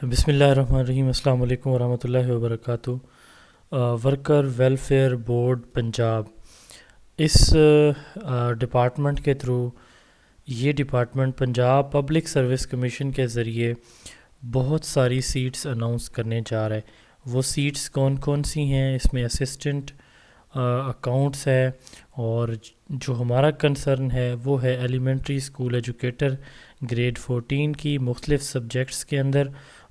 بسم اللہ الرحمن الرحیم۔ السلام علیکم ورحمۃ اللہ وبرکاتہ۔ ورکر ویلفیئر بورڈ پنجاب، اس ڈپارٹمنٹ کے تھرو یہ department Punjab Public Service Commission کے ذریعے بہت ساری سیٹس اناؤنس کرنے جا رہا ہے۔ وہ سیٹس کون کون سی ہیں؟ اس میں اسسٹنٹ اکاؤنٹس ہے، اور جو ہمارا کنسرن ہے وہ ہے ایلیمنٹری اسکول ایجوکیٹر گریڈ 14 کی مختلف سبجیکٹس کے اندر،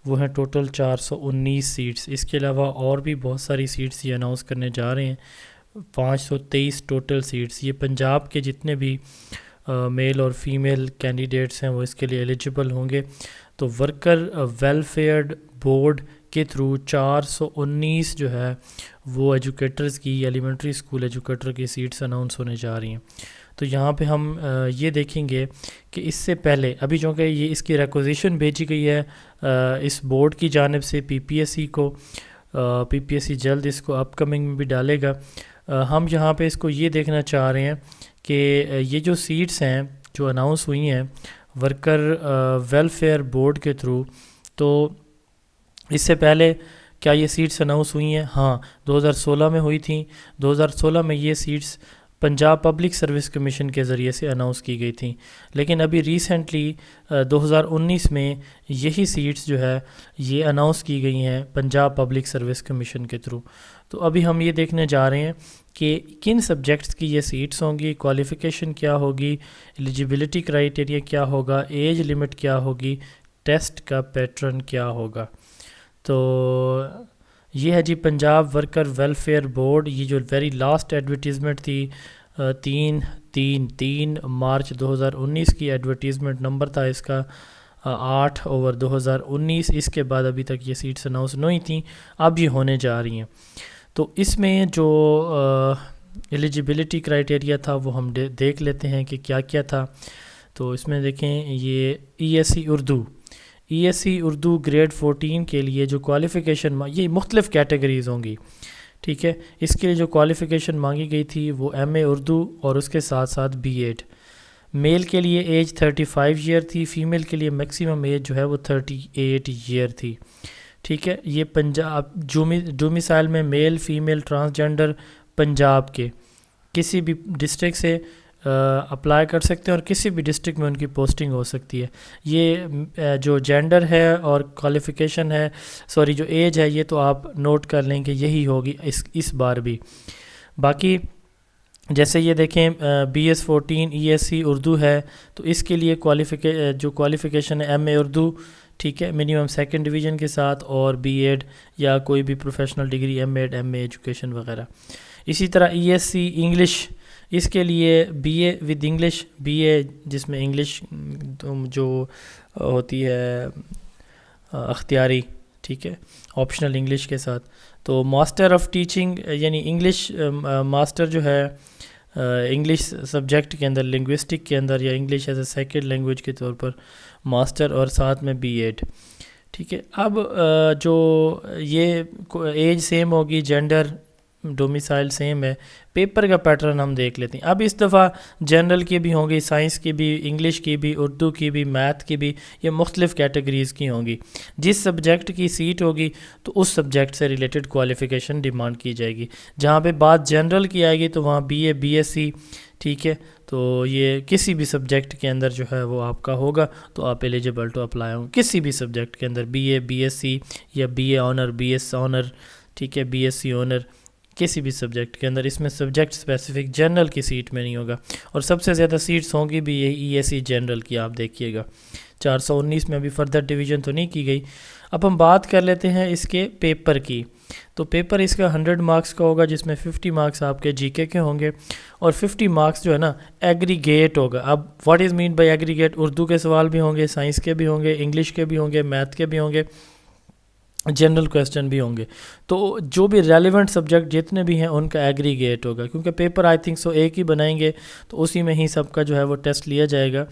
وہ ہیں ٹوٹل 419 سیٹس۔ اس کے علاوہ اور بھی بہت ساری سیٹس یہ اناؤنس کرنے جا رہے ہیں، 523 ٹوٹل سیٹس۔ یہ پنجاب کے جتنے بھی میل اور فیمیل کینڈیڈیٹس ہیں وہ اس کے لیے ایلیجیبل ہوں گے۔ تو ورکر ویلفیئر بورڈ کے تھرو 419 جو ہے وہ ایجوکیٹرز کی، ایلیمنٹری اسکول ایجوکیٹر کی سیٹس اناؤنس ہونے جا رہی ہیں۔ تو یہاں پہ ہم یہ دیکھیں گے کہ اس سے پہلے ابھی چونکہ یہ اس کی ریکوزیشن بھیجی گئی ہے اس بورڈ کی جانب سے پی پی ایس سی کو، پی پی ایس سی جلد اس کو اپ کمنگ میں بھی ڈالے گا۔ ہم یہاں پہ اس کو یہ دیکھنا چاہ رہے ہیں کہ یہ جو سیٹس ہیں جو اناؤنس ہوئی ہیں ورکر ویلفیئر بورڈ کے تھرو، تو اس سے پہلے کیا یہ سیٹس اناؤنس ہوئی ہیں؟ ہاں، 2016 میں ہوئی تھیں۔ 2016 میں یہ seats Punjab Public Service Commission کے ذریعے سے اناؤنس کی گئی تھیں، لیکن ابھی ریسنٹلی 2019 میں یہی سیٹس جو ہے یہ اناؤنس کی گئی ہیں پنجاب پبلک سروس کمیشن کے تھرو۔ تو ابھی ہم یہ دیکھنے جا رہے ہیں کہ کن سبجیکٹس کی یہ سیٹس ہوں گی، کوالیفیکیشن کیا ہوگی، ایلیجیبلٹی کرائیٹیریا کیا ہوگا، ایج لمٹ کیا ہوگی، ٹیسٹ کا پیٹرن کیا ہوگا۔ تو یہ ہے جی پنجاب ورکر ویلفیئر بورڈ۔ یہ جو ویری لاسٹ ایڈورٹیزمنٹ تھی 3 مارچ 2019 کی ایڈورٹیزمنٹ نمبر تھا اس کا 8/2019۔ اس کے بعد ابھی تک یہ سیٹس اناؤنس نہیں تھیں، اب یہ ہونے جا رہی ہیں۔ تو اس میں جو ایلیجیبلٹی کرائیٹیریا تھا وہ ہم دیکھ لیتے ہیں کہ کیا کیا تھا۔ تو اس میں دیکھیں یہ E S C Urdu grade 14 کے لیے جو کوالیفیکیشن یہ مختلف کیٹیگریز ہوں گی، ٹھیک ہے۔ اس کے لیے جو کوالیفیکیشن مانگی گئی تھی وہ ایم اے اردو اور اس کے ساتھ ساتھ بی ایڈ۔ میل کے لیے ایج 35 ایئر تھی، فیمیل کے لیے میکسیمم ایج جو ہے وہ 38 ایئر تھی، ٹھیک ہے۔ یہ پنجاب ڈومیسائل میں میل فیمیل ٹرانسجینڈر پنجاب کے کسی بھی ڈسٹرکٹ سے اپلائی کر سکتے ہیں اور کسی بھی ڈسٹرکٹ میں ان کی پوسٹنگ ہو سکتی ہے۔ یہ جو جینڈر ہے اور کوالیفیکیشن ہے، جو ایج ہے، یہ تو آپ نوٹ کر لیں کہ یہی ہوگی اس بار بھی۔ باقی جیسے یہ دیکھیں BS 14 ESC اردو ہے، تو اس کے لیے جو کوالیفیکیشن ہے ایم اے اردو، ٹھیک ہے، منیمم 2nd ڈویژن کے ساتھ، اور بی ایڈ یا کوئی بھی professional degree, M Ed, M A education وغیرہ۔ اسی طرح ESC انگلش، اس کے لیے B A with English, B A جس میں انگلش جو ہوتی ہے اختیاری، ٹھیک ہے، آپشنل انگلش کے ساتھ۔ تو ماسٹر آف ٹیچنگ یعنی انگلش ماسٹر جو ہے انگلش سبجیکٹ کے اندر، لنگوسٹک کے اندر، یا English as a second language کے طور پر ماسٹر، اور ساتھ میں بی ایڈ، ٹھیک ہے۔ اب جو یہ ایج سیم ہوگی، جینڈر ڈومیسائل سیم ہے، پیپر کا پیٹرن ہم دیکھ لیتے ہیں۔ اب اس دفعہ جنرل کی بھی ہوں گی، سائنس کی بھی، انگلش کی بھی، اردو کی بھی، میتھ کی بھی، یہ مختلف کیٹیگریز کی ہوں گی۔ جس سبجیکٹ کی سیٹ ہوگی تو اس سبجیکٹ سے ریلیٹڈ کوالیفیکیشن ڈیمانڈ کی جائے گی۔ جہاں پہ بات جنرل کی آئے گی تو وہاں بی اے BSc، ٹھیک ہے۔ تو یہ کسی بھی سبجیکٹ کے اندر جو ہے وہ آپ کا ہوگا تو آپ ایلیجیبل ٹو اپلائی ہوں، کسی بھی سبجیکٹ کے اندر، بی اے BSc یا B A honour, BS honour, ٹھیک ہے، BSc آنر، کسی بھی سبجیکٹ کے اندر۔ اس میں سبجیکٹ اسپیسیفک جنرل کی سیٹ میں نہیں ہوگا، اور سب سے زیادہ سیٹس ہوں گی بھی یہی ESC جنرل کی، آپ دیکھیے گا 419 میں ابھی فردر ڈویژن تو نہیں کی گئی۔ اب ہم بات کر لیتے ہیں اس کے پیپر کی۔ تو پیپر اس کا 100 مارکس کا ہوگا، جس میں 50 مارکس آپ کے GK کے ہوں گے، اور 50 مارکس جو ہے نا ایگریگیٹ ہوگا۔ اب what is mean by aggregate? Urdu کے سوال بھی ہوں گے، سائنس کے بھی ہوں گے، انگلش کے بھی ہوں گے، میتھ کے بھی ہوں گے، جنرل کویسچن بھی ہوں گے۔ تو جو بھی ریلیونٹ سبجیکٹ جتنے بھی ہیں ان کا ایگریگیٹ ہوگا، کیونکہ پیپر آئی تھنک ایک ہی بنائیں گے، تو اسی میں ہی سب کا جو ہے وہ ٹیسٹ لیا جائے گا۔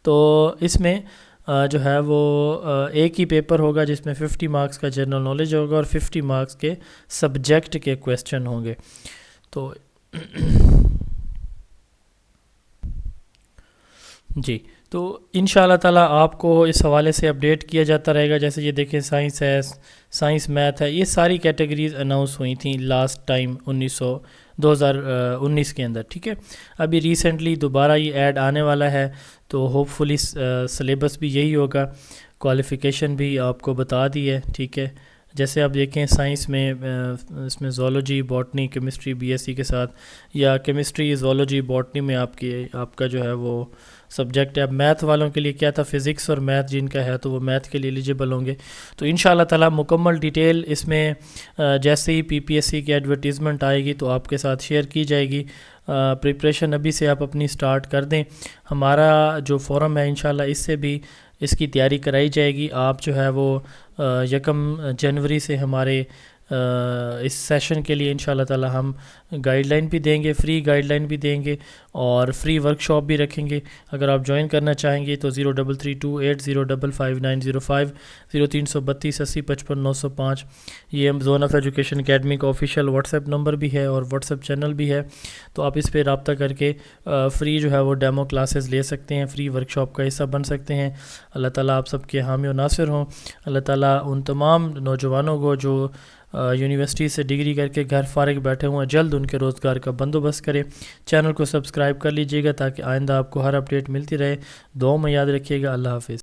تو اس میں جو ہے وہ ایک ہی پیپر ہوگا جس میں 50 مارکس کا جنرل نالج ہوگا اور 50 مارکس کے سبجیکٹ کے کویسچن ہوں گے۔ تو جی تو انشاءاللہ تعالیٰ آپ کو اس حوالے سے اپڈیٹ کیا جاتا رہے گا. جیسے یہ دیکھیں سائنس ہے، سائنس میتھ ہے، یہ ساری کیٹیگریز اناؤنس ہوئی تھیں لاسٹ ٹائم 2019 کے اندر. ٹھیک ہے، ابھی ریسنٹلی دوبارہ یہ ایڈ آنے والا ہے، تو ہوپ فلی سلیبس بھی یہی ہوگا، کوالیفیکیشن بھی آپ کو بتا دی ہے. ٹھیک ہے، جیسے آپ دیکھیں سائنس میں اس میں zoology, botany, chemistry B S C کے ساتھ، یا کیمسٹری، زولوجی، باٹنی میں آپ کا جو ہے وہ سبجیکٹ ہے. اب میتھ والوں کے لیے کیا تھا، فزکس اور میتھ جن کا ہے تو وہ میتھ کے لیے ایلیجیبل ہوں گے. تو انشاءاللہ تعالیٰ مکمل ڈیٹیل اس میں جیسے ہی پی پی ایس سی کی ایڈورٹیزمنٹ آئے گی تو آپ کے ساتھ شیئر کی جائے گی. پریپریشن ابھی سے آپ اپنی سٹارٹ کر دیں. ہمارا جو فورم ہے انشاءاللہ اس سے بھی اس کی تیاری کرائی جائے گی. آپ جو ہے وہ 1 جنوری سے ہمارے اس سیشن کے لیے انشاءاللہ تعالی ہم گائیڈ لائن بھی دیں گے، فری گائیڈ لائن بھی دیں گے، اور فری ورک شاپ بھی رکھیں گے. اگر آپ جوائن کرنا چاہیں گے تو 0332805505 0332 8055 یہ ہم زون آف ایجوکیشن اکیڈمی کا آفیشیل واٹس ایپ نمبر بھی ہے اور واٹس ایپ چینل بھی ہے. تو آپ اس پہ رابطہ کر کے فری جو ہے وہ ڈیمو کلاسز لے سکتے ہیں، فری ورک شاپ کا حصہ بن سکتے ہیں. اللہ تعالیٰ آپ سب کے حامی و ناصر ہوں. اللہ تعالیٰ ان تمام نوجوانوں کو جو یونیورسٹی سے ڈگری کر کے گھر فارغ بیٹھے ہوئے ہیں، جلد ان کے روزگار کا بندوبست کرے. چینل کو سبسکرائب کر لیجئے گا تاکہ آئندہ آپ کو ہر اپڈیٹ ملتی رہے. دعاؤں میں یاد رکھیے گا. اللہ حافظ.